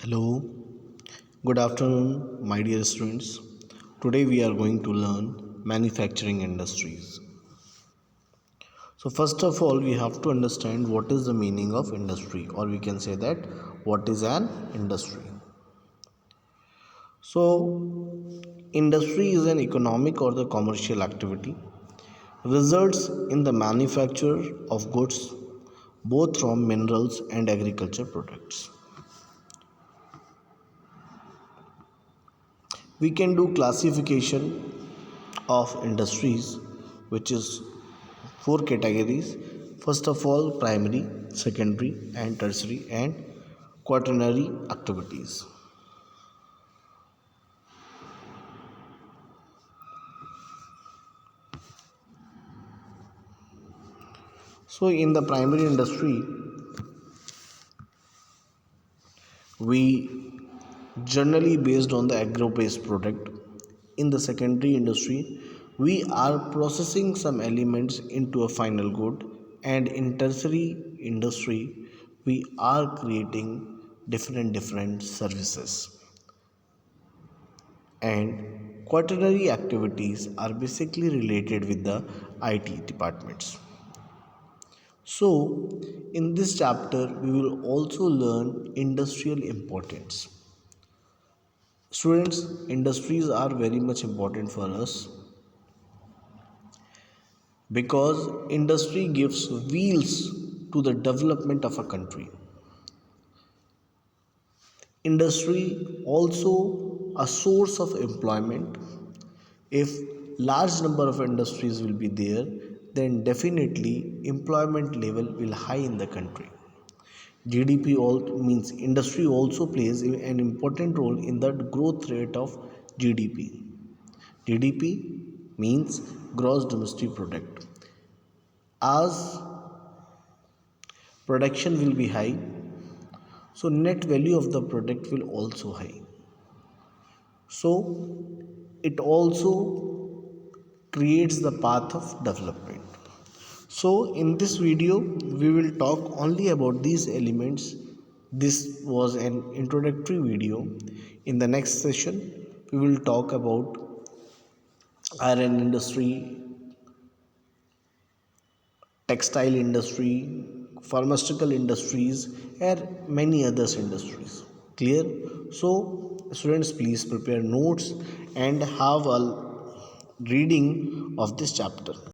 Hello, good afternoon, my dear students. Today we are going to learn manufacturing industries. So, first of all, we have to understand what is the meaning of industry, or we can say that what is an industry. So, industry is an economic or the commercial activity results in the manufacture of goods both from minerals and agriculture products. We can do classification of industries, which is four categories. First of all, primary, secondary and tertiary and quaternary activities. So in the primary industry, we generally based on the agro based product. In the secondary industry, we are processing some elements into a final good, and in tertiary industry we are creating different services, and quaternary activities are basically related with the IT departments. So in this chapter we will also learn industrial importance. Students, industries are very much important for us because industry gives wheels to the development of a country. Industry also a source of employment. If large number of industries will be there, then definitely employment level will high in the country. GDP all means industry also plays an important role in the growth rate of GDP. GDP means gross domestic product. As production will be high, so net value of the product will also high. So it also creates the path of development. So in this video we will talk only about these elements. This was an introductory video. In the next session we will talk about iron industry, textile industry, pharmaceutical industries, and many others industries. Clear? So, students, please prepare notes and have a reading of this chapter.